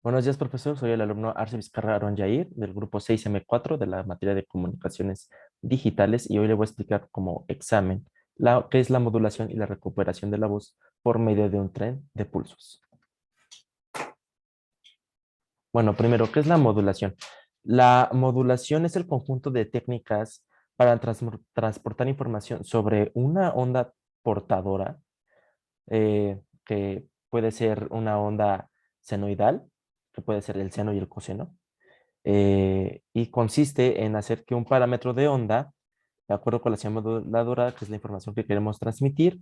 Buenos días, profesor. Soy el alumno Arce Vizcarra Aron Yair del grupo 6M4 de la materia de comunicaciones digitales y hoy le voy a explicar como examen qué es la modulación y la recuperación de la voz por medio de un tren de pulsos. Bueno, primero, ¿qué es la modulación? La modulación es el conjunto de técnicas para transportar información sobre una onda portadora que puede ser una onda senoidal, que puede ser el seno y el coseno, y consiste en hacer que un parámetro de onda, de acuerdo con la señal moduladora, que es la información que queremos transmitir,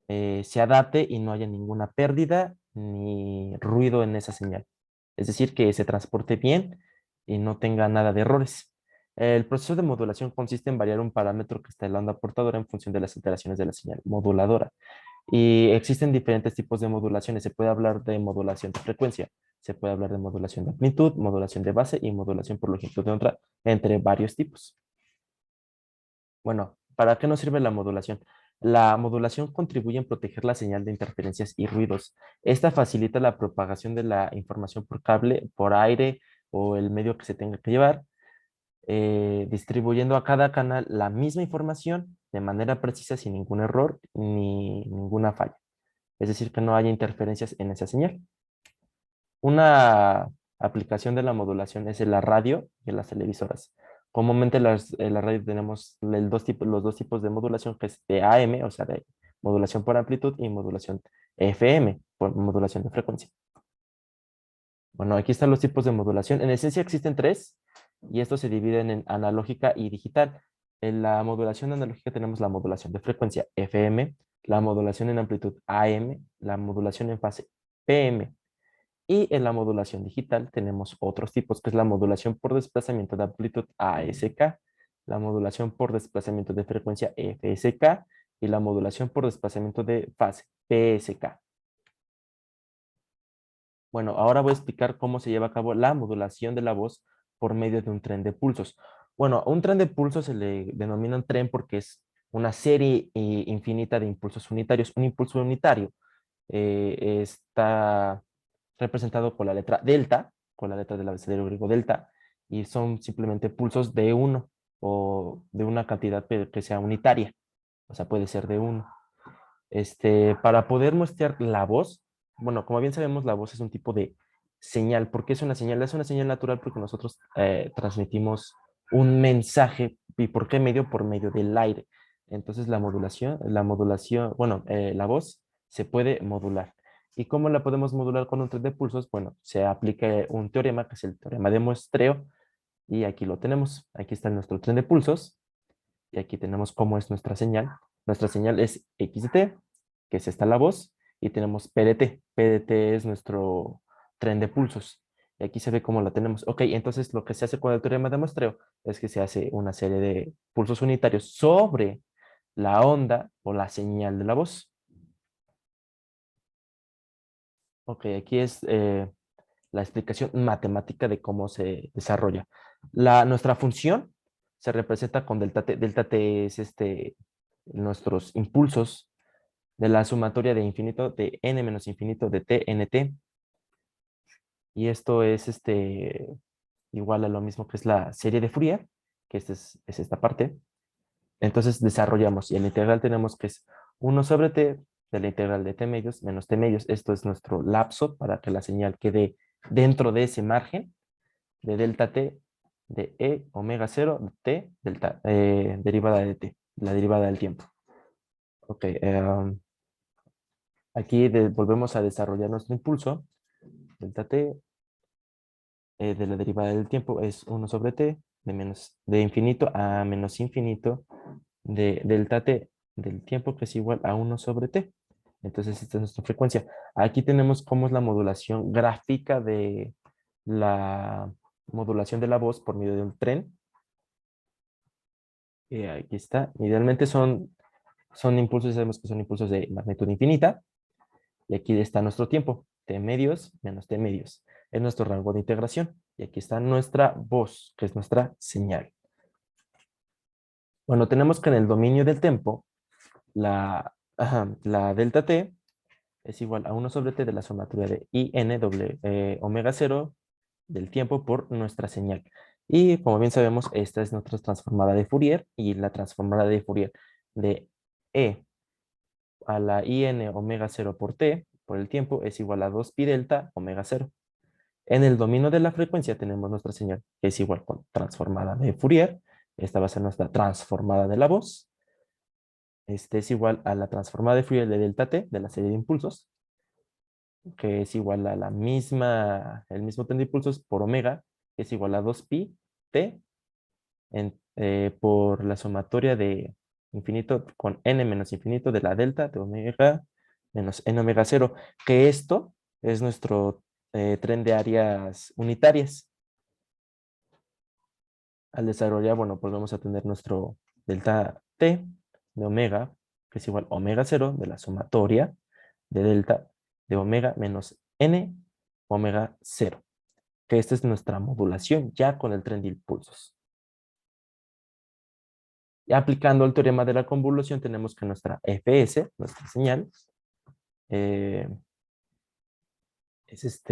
se adapte y no haya ninguna pérdida ni ruido en esa señal. Es decir, que se transporte bien y no tenga nada de errores. El proceso de modulación consiste en variar un parámetro que está en la onda portadora en función de las alteraciones de la señal moduladora. Y existen diferentes tipos de modulaciones. Se puede hablar de modulación de frecuencia, se puede hablar de modulación de amplitud, modulación de base y modulación por longitud de onda, entre varios tipos. Bueno, ¿para qué nos sirve la modulación? La modulación contribuye en proteger la señal de interferencias y ruidos. Esta facilita la propagación de la información por cable, por aire o el medio que se tenga que llevar, distribuyendo a cada canal la misma información de manera precisa sin ningún error ni ninguna falla. Es decir, que no haya interferencias en esa señal. Una aplicación de la modulación es en la radio y en las televisoras. Comúnmente en la radio tenemos los dos tipos de modulación, que es de AM, o sea, de modulación por amplitud, y modulación FM, por modulación de frecuencia. Bueno, aquí están los tipos de modulación. En esencia existen tres, y estos se dividen en analógica y digital. En la modulación analógica tenemos la modulación de frecuencia FM, la modulación en amplitud AM, la modulación en fase PM. Y en la modulación digital tenemos otros tipos, que es la modulación por desplazamiento de amplitud ASK, la modulación por desplazamiento de frecuencia FSK y la modulación por desplazamiento de fase PSK. Bueno, ahora voy a explicar cómo se lleva a cabo la modulación de la voz por medio de un tren de pulsos. Bueno, a un tren de pulsos se le denomina un tren porque es una serie infinita de impulsos unitarios. Un impulso unitario está representado con la letra delta, con la letra del abecedario griego delta, y son simplemente pulsos de uno o de una cantidad que sea unitaria, o sea, puede ser de uno. Para poder muestrear la voz, bueno, como bien sabemos, la voz es un tipo de señal. ¿Por qué es una señal? Es una señal natural porque nosotros transmitimos un mensaje. ¿Y por qué medio? Por medio del aire. Entonces bueno, la voz se puede modular. ¿Y cómo la podemos modular con un tren de pulsos? Bueno, se aplica un teorema que es el teorema de muestreo y aquí lo tenemos. Aquí está nuestro tren de pulsos y aquí tenemos cómo es nuestra señal. Nuestra señal es XT, que es esta la voz, y tenemos PDT. PDT es nuestro tren de pulsos. Y aquí se ve cómo la tenemos. Ok, entonces lo que se hace con el teorema de muestreo es que se hace una serie de pulsos unitarios sobre la onda o la señal de la voz. Ok, aquí es la explicación matemática de cómo se desarrolla. Nuestra función se representa con delta t. Delta t es nuestros impulsos de la sumatoria de infinito de n menos infinito de t nt. Y esto es igual a lo mismo que es la serie de Fourier, que es esta parte. Entonces desarrollamos y en la integral tenemos que es 1 sobre t de la integral de t medios menos t medios. Esto es nuestro lapso para que la señal quede dentro de ese margen de delta t de e omega 0 de t delta, derivada de t, la derivada del tiempo. Ok, aquí volvemos a desarrollar nuestro impulso. Delta t de la derivada del tiempo es 1 sobre t de infinito a menos infinito de delta t del tiempo, que es igual a 1 sobre t. Entonces esta es nuestra frecuencia. Aquí tenemos cómo es la modulación gráfica de la modulación de la voz por medio de un tren. Aquí está. Idealmente son impulsos, sabemos que son impulsos de magnitud infinita. Y aquí está nuestro tiempo, t medios menos t medios. Es nuestro rango de integración. Y aquí está nuestra voz, que es nuestra señal. Bueno, tenemos que en el dominio del tiempo, la delta t es igual a 1 sobre t de la sumatoria de IN omega 0 del tiempo por nuestra señal. Y como bien sabemos, esta es nuestra transformada de Fourier y la transformada de Fourier de E a la IN omega 0 por t por el tiempo es igual a 2pi delta omega 0. En el dominio de la frecuencia tenemos nuestra señal, que es igual con transformada de Fourier. Esta va a ser nuestra transformada de la voz. Este es igual a la transformada de Fourier de delta t, de la serie de impulsos, que es igual a el mismo tren de impulsos por omega, que es igual a 2pi t por la sumatoria de infinito con n menos infinito de la delta de omega menos n omega 0, que esto es nuestro tren de áreas unitarias. Al desarrollar, bueno, pues vamos a tener nuestro delta t de omega, que es igual a omega 0 de la sumatoria de delta de omega menos n omega 0, que esta es nuestra modulación ya con el tren de impulsos. Y aplicando el teorema de la convolución tenemos que nuestra Fs, nuestra señal, eh, es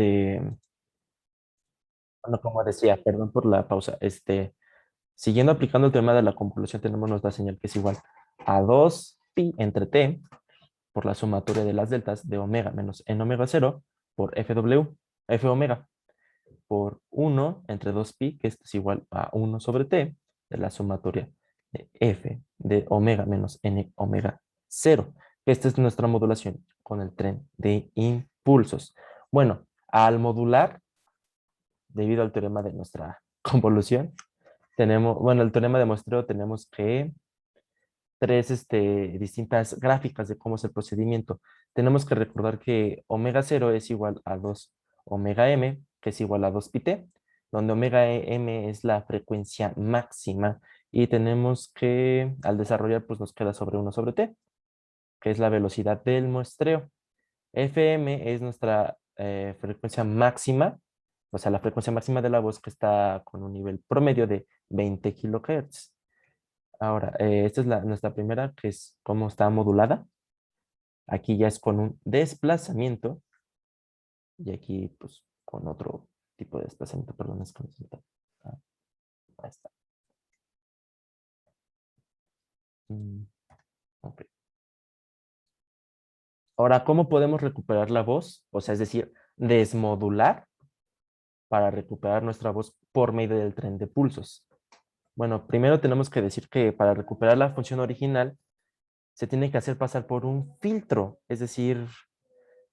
bueno, como decía, perdón por la pausa, siguiendo aplicando el teorema de la convolución tenemos nuestra señal que es igual a 2pi entre t por la sumatoria de las deltas de omega menos n omega 0 por f omega por 1 entre 2pi, que esto es igual a 1 sobre t de la sumatoria de f de omega menos n omega 0. Esta es nuestra modulación con el tren de impulsos. Bueno, al modular, debido al teorema de nuestra convolución, tenemos, bueno, el teorema de muestreo tenemos que tres distintas gráficas de cómo es el procedimiento. Tenemos que recordar que omega 0 es igual a 2 omega m, que es igual a 2 pi t, donde omega m es la frecuencia máxima y tenemos que, al desarrollar, pues nos queda sobre 1 sobre t, que es la velocidad del muestreo. Fm es nuestra frecuencia máxima, o sea, la frecuencia máxima de la voz que está con un nivel promedio de 20 kilohertz. Ahora, esta es nuestra primera, que es cómo está modulada. Aquí ya es con un desplazamiento. Y aquí, pues, con otro tipo de desplazamiento. Perdón, es con... Ah, ahí está. Mm, ok. Ahora, ¿cómo podemos recuperar la voz? O sea, es decir, desmodular para recuperar nuestra voz por medio del tren de pulsos. Bueno, primero tenemos que decir que para recuperar la función original se tiene que hacer pasar por un filtro, es decir,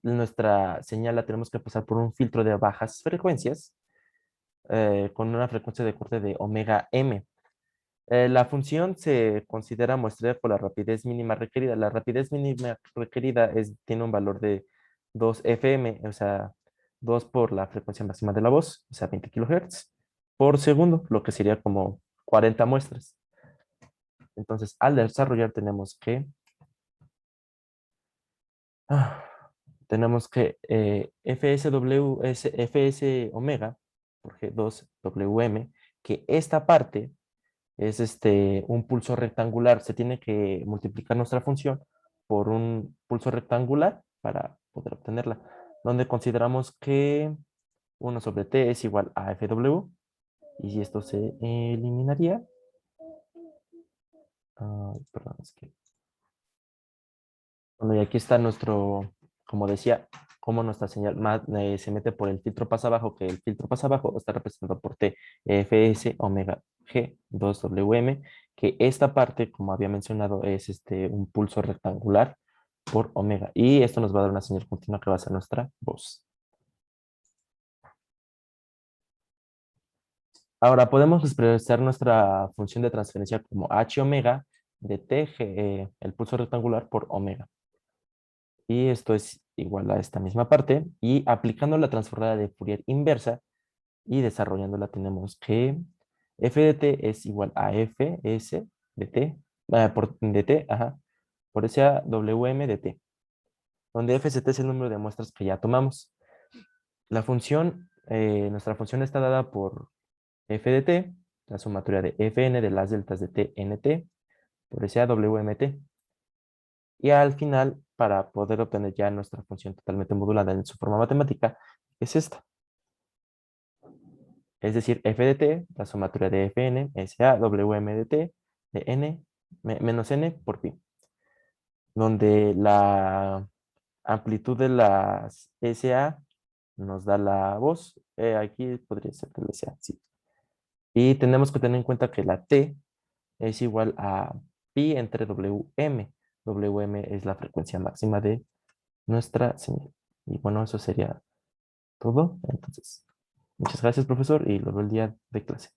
nuestra señal la tenemos que pasar por un filtro de bajas frecuencias con una frecuencia de corte de omega m. La función se considera muestreo por la rapidez mínima requerida. La rapidez mínima requerida tiene un valor de 2 FM, o sea, 2 por la frecuencia máxima de la voz, o sea, 20 kilohertz por segundo, lo que sería como 40 muestras. Entonces, al desarrollar ah, tenemos que Fs omega por G2WM, que esta parte es un pulso rectangular. Se tiene que multiplicar nuestra función por un pulso rectangular para poder obtenerla, donde consideramos que 1 sobre t es igual a Fw, y si esto se eliminaría, perdón, es que bueno, y aquí está nuestro, como decía, cómo nuestra señal se mete por el filtro pasa abajo, que el filtro pasa abajo está representado por T, Fs, omega, G, 2Wm, que esta parte, como había mencionado, es un pulso rectangular por omega. Y esto nos va a dar una señal continua que va a ser nuestra voz. Ahora podemos expresar nuestra función de transferencia como H omega de T, el pulso rectangular por omega. Y esto es igual a esta misma parte. Y aplicando la transformada de Fourier inversa y desarrollándola tenemos que f de t es igual a f s de t, por, de t, ajá, por esa wm de t, donde f s t es el número de muestras que ya tomamos. La función, nuestra función está dada por f de t, la sumatoria de fn de las deltas de t nt, por esa wmt. Y al final para poder obtener ya nuestra función totalmente modulada en su forma matemática es esta. Es decir, f de t, la sumatoria de fn, SA, wm de t, de n, menos n por pi, donde la amplitud de las SA nos da la voz. Aquí podría ser que SA, sí. Y tenemos que tener en cuenta que la t es igual a pi entre wm. Wm es la frecuencia máxima de nuestra señal. Y bueno, eso sería todo. Entonces, muchas gracias, profesor, y luego el día de clase.